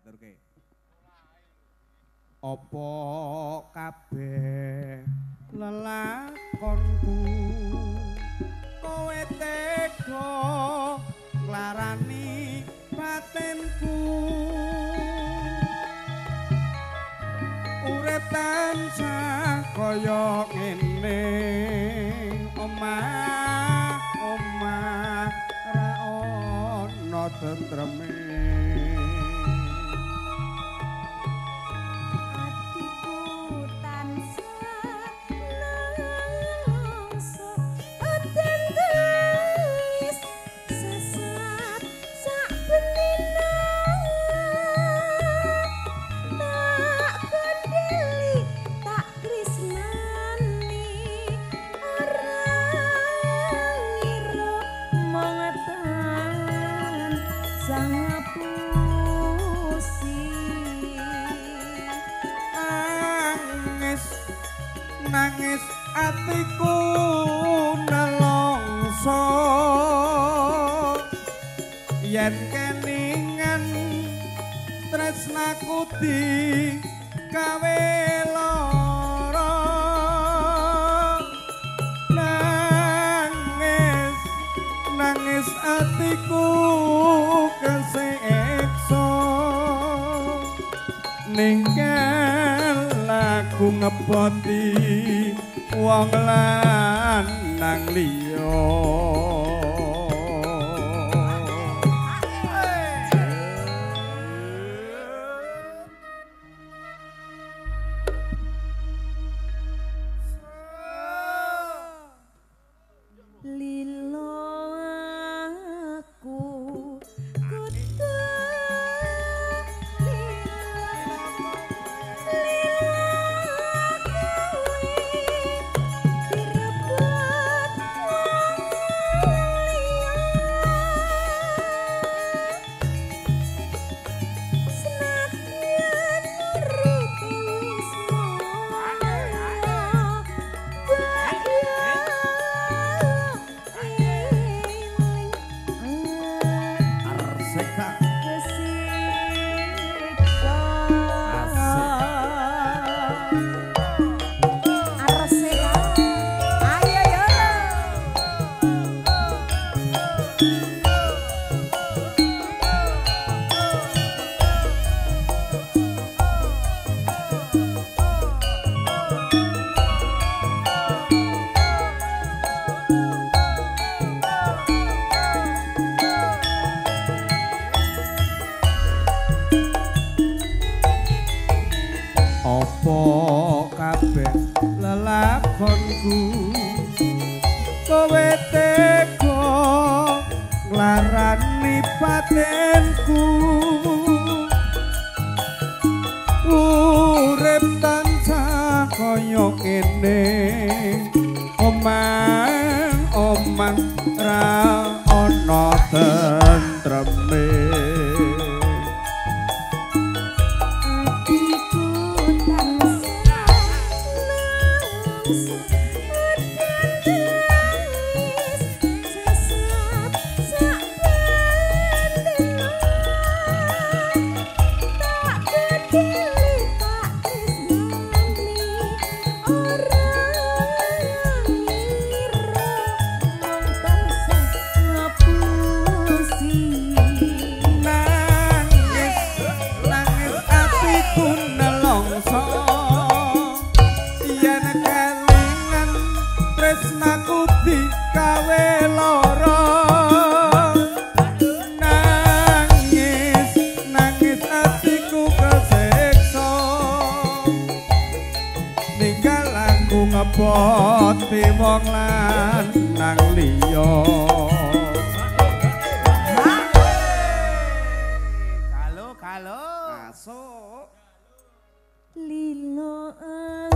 aturke. Apa kabeh lelakonku kowe tega nglarani batinku urip tansah kaya ngene omah ra ono tentreme nangis atiku nelongso yen keningan tresnaku di gawe lara nangis atiku kesekso ninggal aku ngepoti wong lanang liya lelakonku kowe tega nglarani batinku urip tansah kaya kene omah ra ana tentreme ngepoti wong lanang liya kalo masuk lilo aku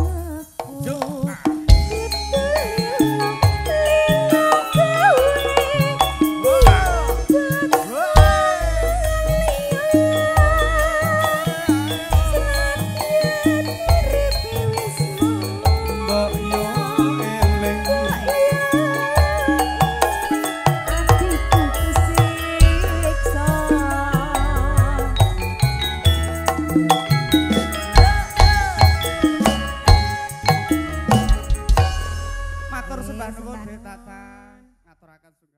matur sembah nuwun Dek Tata. Ngaturaken